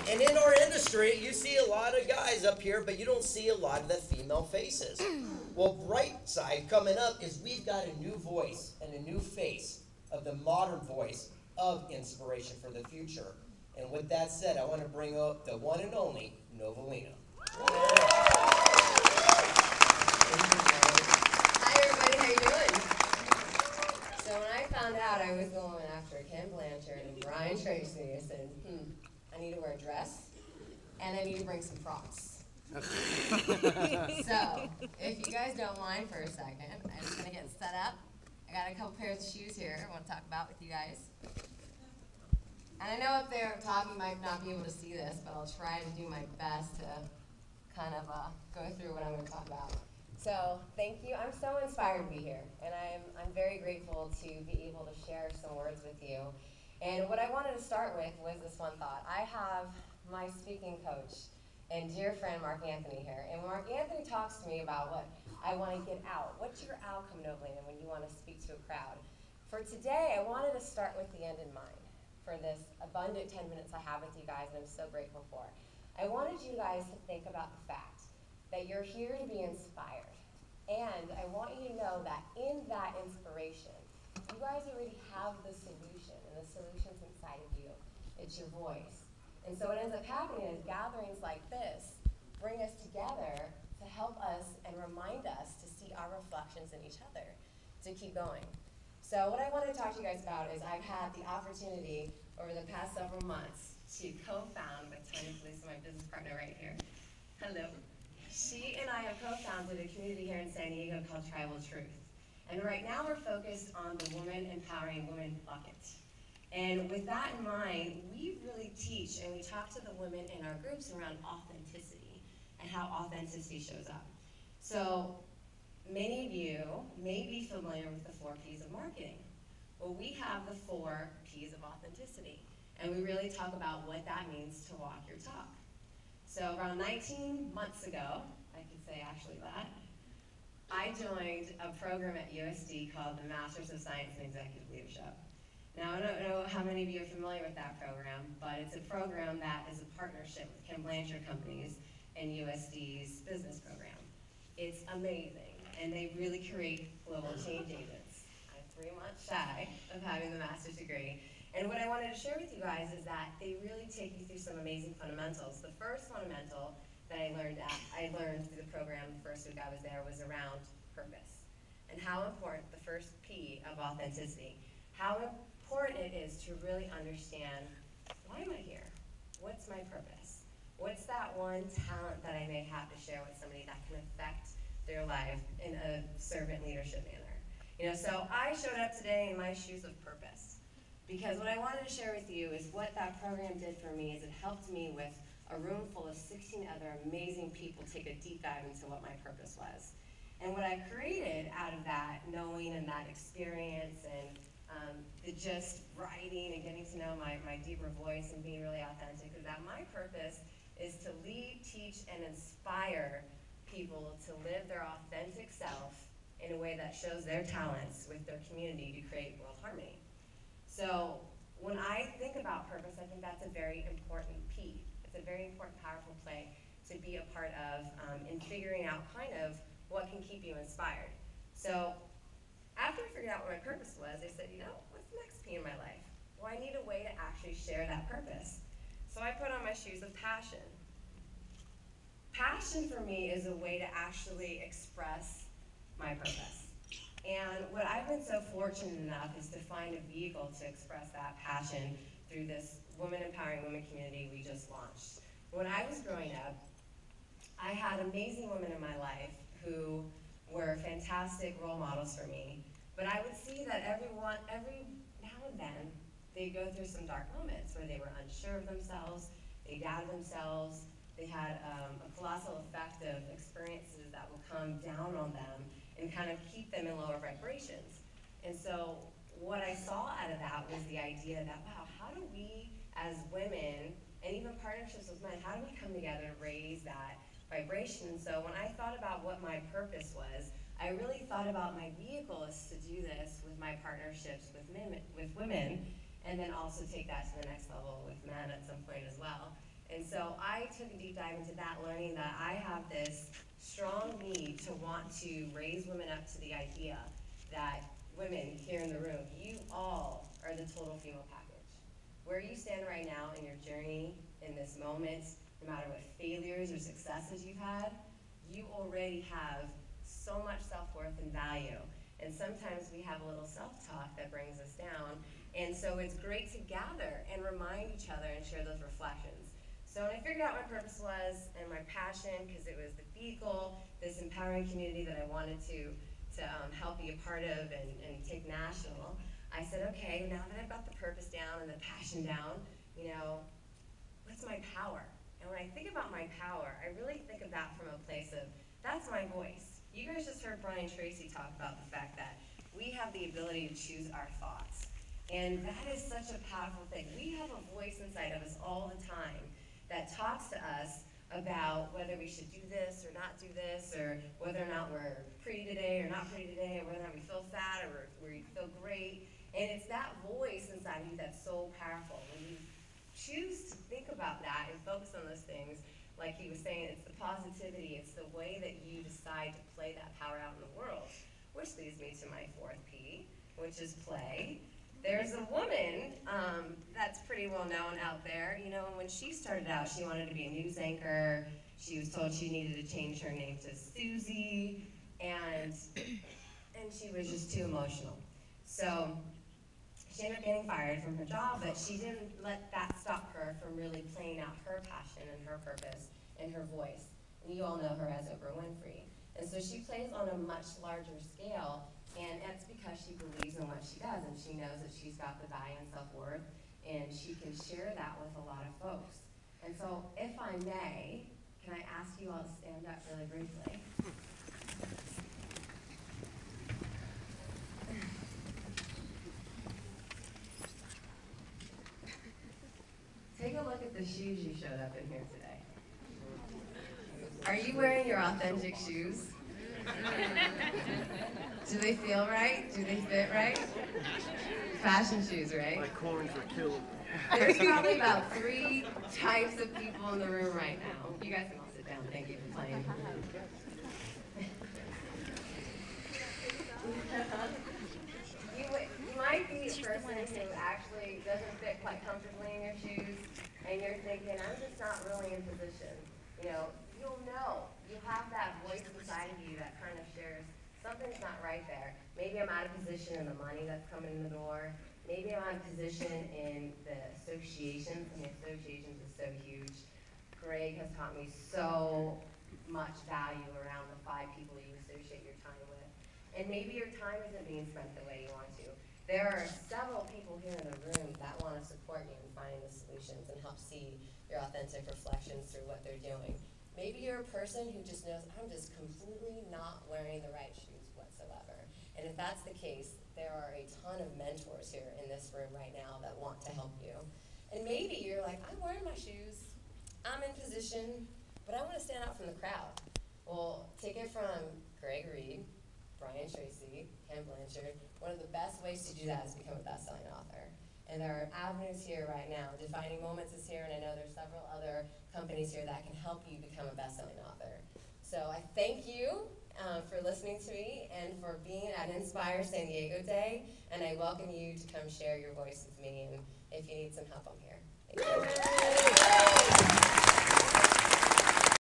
And in our industry, you see a lot of guys up here, but you don't see a lot of the female faces. Well, bright side coming up is we've got a new voice and a new face of the modern voice of inspiration for the future. And with that said, I want to bring up the one and only Novalena. Hi everybody, how you doing? So when I found out I was going after Ken Blanchard and Brian Tracy, I said, I need to wear a dress and I need to bring some props. So if you guys don't mind for a second, I'm just gonna get set up. I got a couple pairs of shoes here I want to talk about with you guys. And I know up there up top you might not be able to see this, but I'll try to do my best to kind of go through what I'm going to talk about. So thank you. I'm so inspired to be here, and I'm very grateful to be able to share some words with you. And what I wanted to start with was this one thought. I have my speaking coach and dear friend Mark Anthony here, and Mark Anthony talks to me about what I want to get out. What's your outcome, Novalena, when you want to speak to a crowd? For today, I wanted to start with the end in mind for this abundant 10 minutes I have with you guys, and I'm so grateful for. I wanted you guys to think about the fact that you're here to be inspired. And I want you to know that in that inspiration, you guys already have the solution, and the solution's inside of you. It's your voice. And so what ends up happening is gatherings like this bring us together to help us and remind us to see our reflections in each other, to keep going. So what I want to talk to you guys about is I've had the opportunity over the past several months to co-found with Tony Felice, my business partner right here. Hello. She and I have co-founded a community here in San Diego called Tribal Truth. And right now we're focused on the Woman Empowering Women bucket. And with that in mind, we really teach and we talk to the women in our groups around authenticity and how authenticity shows up. So many of you may be familiar with the 4 P's of marketing. Well, we have the 4 P's of authenticity, and we really talk about what that means to walk your talk. So around 19 months ago, I could say actually that, I joined a program at USD called the Masters of Science in Executive Leadership. Now, I don't know how many of you are familiar with that program, but it's a program that is a partnership with Ken Blanchard Companies and USD's business program. It's amazing, and they really create global change agents. I'm 3 months shy of having the master's degree. And what I wanted to share with you guys is that they really take you through some amazing fundamentals. The first fundamental that I learned through the program the first week I was there was around purpose. And how important the first P of authenticity, how important it is to really understand, why am I here? What's my purpose? What's that one talent that I may have to share with somebody that can affect their life in a servant leadership manner? So I showed up today in my shoes of purpose, because what I wanted to share with you is what that program did for me is it helped me with a room full of 16 other amazing people take a deep dive into what my purpose was. And what I created out of that knowing and that experience and the just writing and getting to know my deeper voice and being really authentic is that my purpose is to lead, teach, and inspire people to live their authentic self in a way that shows their talents with their community to create world harmony. So when I think about purpose, I think that's a very important P. It's a very important, powerful play to be a part of in figuring out kind of what can keep you inspired. So after I figured out what my purpose was, I said, what's the next P in my life? Well, I need a way to actually share that purpose. So I put on my shoes of passion. Passion for me is a way to actually express my purpose. And what I've been so fortunate enough is to find a vehicle to express that passion through this Women Empowering Women community we just launched. When I was growing up, I had amazing women in my life who were fantastic role models for me, but I would see that every now and then, they'd go through some dark moments where they were unsure of themselves, they doubted themselves, they had a colossal effect of experiences that will come down on them and kind of keep them in lower vibrations. And so what I saw out of that was the idea that, wow, how do we as women, and even partnerships with men, how do we come together and raise that vibration? And so when I thought about what my purpose was, I really thought about my vehicle is to do this with my partnerships with women, and then also take that to the next level with men at some point as well. And I took a deep dive into that, learning that I have this strong need to want to raise women up to the idea that women here in the room, you all are the total female package. Where you stand right now in your journey, in this moment, no matter what failures or successes you've had, you already have so much self-worth and value. And sometimes we have a little self-talk that brings us down. And so it's great to gather and remind each other and share those reflections. So when I figured out what my purpose was and my passion, because it was the vehicle, this empowering community that I wanted to help be a part of and take national, I said, okay, now that I've got the purpose down and the passion down, you know, what's my power? And when I think about my power, I really think of that from a place of, that's my voice. You guys just heard Brian Tracy talk about the fact that we have the ability to choose our thoughts. And that is such a powerful thing. We have a voice inside of us all the time that talks to us about whether we should do this or not do this, or whether or not we're pretty today or not pretty today, or whether or not we feel fat or we feel great. And it's that voice inside of you that's so powerful. When you choose to think about that and focus on those things, like he was saying, it's the positivity, it's the way that you decide to play that power out in the world. Which leads me to my fourth P, which is play. There's a woman that's pretty well known out there. You know, when she started out, she wanted to be a news anchor. She was told she needed to change her name to Susie, and she was just too emotional. So she ended up getting fired from her job, but she didn't let that stop her from really playing out her passion and her purpose and her voice. And you all know her as Oprah Winfrey. And so she plays on a much larger scale, and that's because she believes in what she does, and she knows that she's got the value and self-worth, and she can share that with a lot of folks. And so, if I may, can I ask you all to stand up really briefly? Take a look at the shoes you showed up in here today. Are you wearing your authentic shoes? Do they feel right? Do they fit right? Fashion shoes, right? My corns are killing me. There's probably about 3 types of people in the room right now. You guys can all sit down. Thank you for playing. You might be a person who actually doesn't fit quite comfortably in your shoes, and you're thinking, I'm just not really in position. You know, you'll know. You have that voice inside of you that kind of shares, something's not right there. Maybe I'm out of position in the money that's coming in the door. Maybe I'm out of position in the associations. I mean, associations is so huge. Greg has taught me so much value around the 5 people you associate your time with. And maybe your time isn't being spent the way you want to. There are several people here in the room that want to support you in finding the solutions and help see your authentic reflections through what they're doing. Maybe you're a person who just knows, I'm just completely not wearing the right shoes whatsoever. And if that's the case, there are a ton of mentors here in this room right now that want to help you. And maybe you're like, I'm wearing my shoes, I'm in position, but I want to stand out from the crowd. Well, take it from Greg Reed, Brian Tracy, Ken Blanchard. One of the best ways to do that is become a best-selling author. And there are avenues here right now. Defining Moments is here, and I know there's several other companies here that can help you become a best-selling author. So I thank you for listening to me and for being at Inspire San Diego Day, and I welcome you to come share your voice with me, and if you need some help, I'm here. Thank you.